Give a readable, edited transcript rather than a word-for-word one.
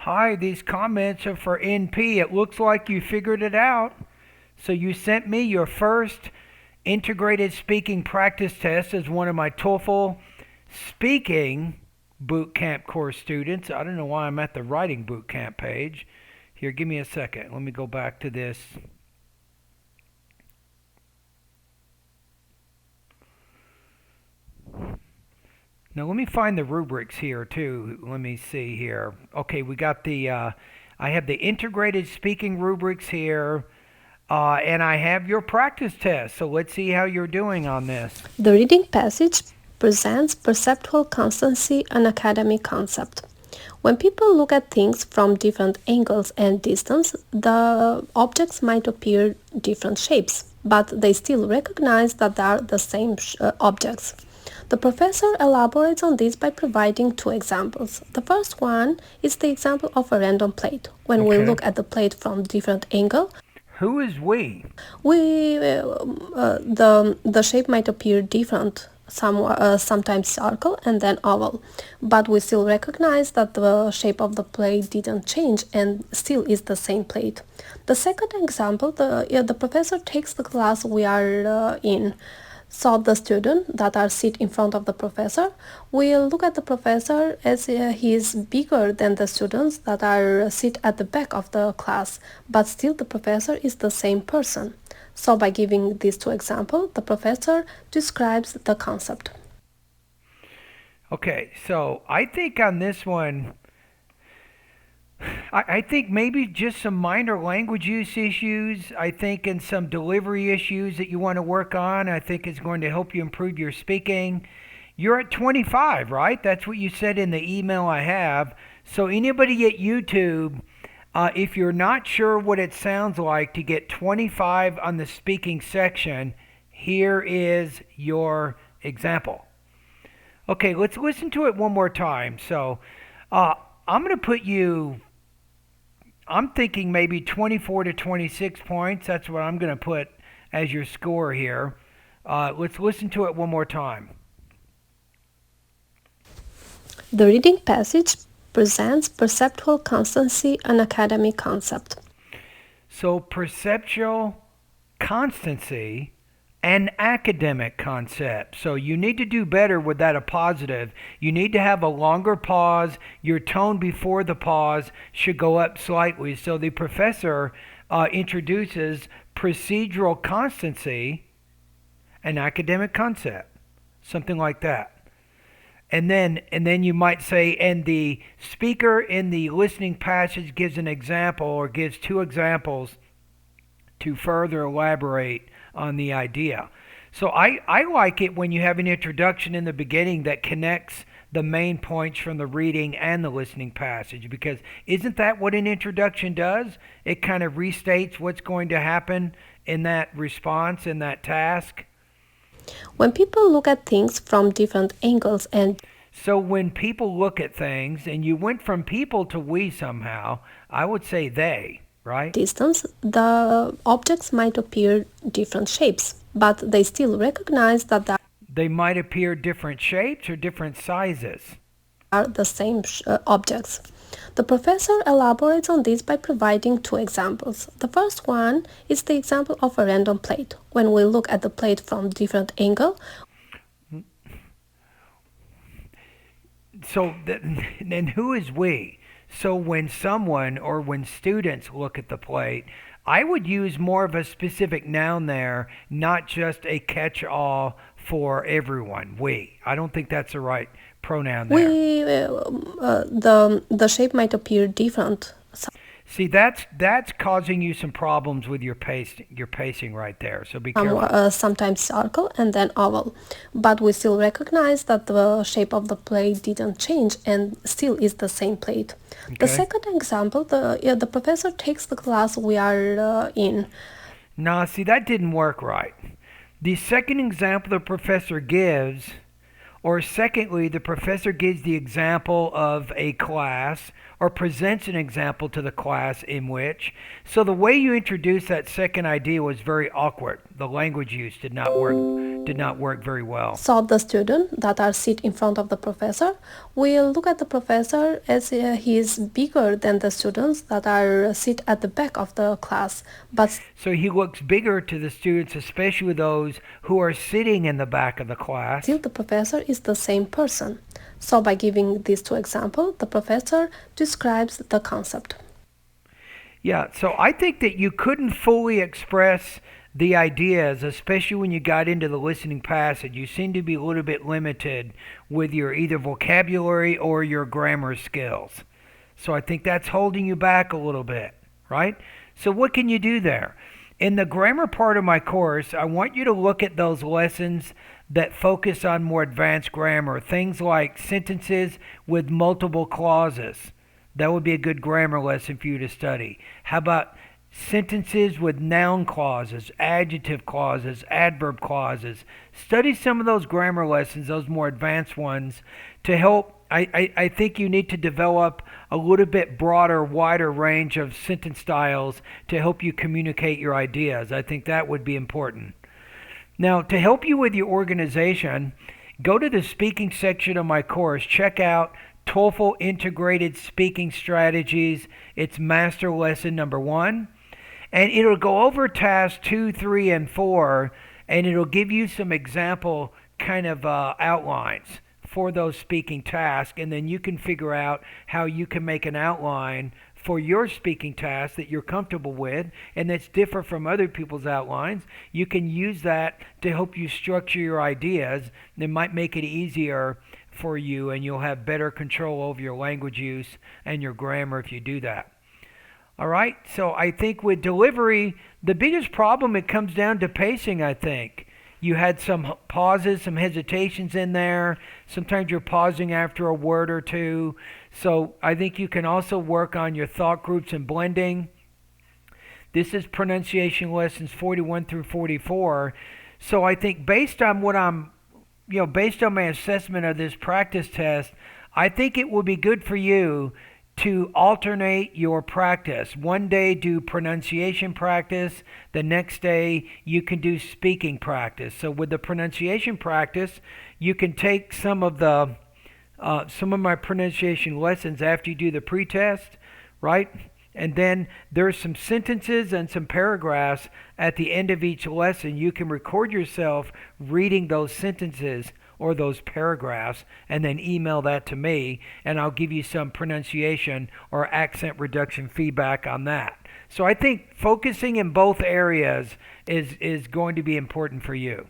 Hi, these comments are for NP. It looks like you figured it out. So you sent me your first integrated speaking practice test as one of my TOEFL speaking boot camp course students. I don't know why I'm at the writing boot camp page. Here, give me a second. Let me go back to this. Now let me find the rubrics here too. Let me see here. Okay, we got I have the integrated speaking rubrics here, and I have your practice test. So let's see how you're doing on this. The reading passage presents perceptual constancy, an academic concept. When people look at things from different angles and distance, the objects might appear different shapes, but they still recognize that they are the same objects. The professor elaborates on this by providing two examples. The first one is the example of a random plate. When we Okay. look at the plate from different angle, Who is we? the shape might appear different, sometimes circle and then oval, but we still recognize that the shape of the plate didn't change and still is the same plate. The second example, the professor takes the class we are in. So the student that are sit in front of the professor will look at the professor as he is bigger than the students that are sit at the back of the class, but still the professor is the same person. So by giving these two examples, the professor describes the concept. Okay, so I think on this one, I think maybe just some minor language use issues. I think and some delivery issues that you want to work on. I think is going to help you improve your speaking. You're at 25, right? That's what you said in the email I have. So anybody at YouTube, if you're not sure what it sounds like to get 25 on the speaking section, here is your example. Okay, let's listen to it one more time. So uh, I'm going to put you, I'm thinking maybe 24 to 26 points. That's what I'm going to put as your score here. Let's listen to it one more time. The reading passage presents perceptual constancy, an academic concept. So, perceptual constancy, an academic concept. So, you need to do better with that appositive. You need to have a longer pause. Your tone before the pause should go up slightly. So, the professor introduces procedural constancy, an academic concept, something like that. And then you might say, and the speaker in the listening passage gives an example or gives two examples to further elaborate on the idea. So I like it when you have an introduction in the beginning that connects the main points from the reading and the listening passage, because isn't that what an introduction does? It kind of restates what's going to happen in that response, in that task. When people look at things from different angles and So when people look at things, and you went from people to we somehow, I would say they, right? distance, the objects might appear different shapes, but they still recognize that they They might appear different shapes or different sizes. are the same objects. The professor elaborates on this by providing two examples. The first one is the example of a random plate. When we look at the plate from different angle, So then who is we? So when someone or when students look at the plate, I would use more of a specific noun there, not just a catch-all for everyone. We. I don't think that's the right pronoun there. the shape might appear different. See, that's causing you some problems with your pacing right there. So be Some, careful. sometimes circle and then oval, but we still recognize that the shape of the plate didn't change and still is the same plate. The Okay. second example, the professor takes the class we are in. Nah, see, that didn't work right. The second example the professor gives, or secondly, the professor gives the example of a class or presents an example to the class in which. So the way you introduced that second idea was very awkward. The language use did not work very well. So the student that are sit in front of the professor will look at the professor as he is bigger than the students that are sit at the back of the class. But So he looks bigger to the students, especially those who are sitting in the back of the class. still the professor is the same person. So by giving these two examples, the professor describes the concept. Yeah, so I think that you couldn't fully express the ideas, especially when you got into the listening passage. You seem to be a little bit limited with your either vocabulary or your grammar skills. So I think that's holding you back a little bit, right? So what can you do there? In the grammar part of my course, I want you to look at those lessons that focus on more advanced grammar, things like sentences with multiple clauses. That would be a good grammar lesson for you to study. How about sentences with noun clauses, adjective clauses, adverb clauses? Study some of those grammar lessons, those more advanced ones, to help. I think you need to develop a little bit broader, wider range of sentence styles to help you communicate your ideas. I think that would be important. Now, to help you with your organization, go to the speaking section of my course. Check out TOEFL Integrated Speaking Strategies. It's master lesson number 1. And it'll go over tasks 2, 3, and 4, and it'll give you some example kind of outlines for those speaking tasks. And then you can figure out how you can make an outline for your speaking task that you're comfortable with and that's different from other people's outlines. You can use that to help you structure your ideas. It might make it easier for you, and you'll have better control over your language use and your grammar if you do that. All right, so I think with delivery, the biggest problem, it comes down to pacing, I think. You had some pauses, some hesitations in there. Sometimes you're pausing after a word or two. So I think you can also work on your thought groups and blending. This is pronunciation lessons 41 through 44. So I think based on based on my assessment of this practice test, I think it would be good for you to alternate your practice. One day do pronunciation practice, the next day you can do speaking practice. So with the pronunciation practice, you can take some of my pronunciation lessons after you do the pretest, right? And then there's some sentences and some paragraphs at the end of each lesson. You can record yourself reading those sentences or those paragraphs and then email that to me, and I'll give you some pronunciation or accent reduction feedback on that. So I think focusing in both areas is going to be important for you.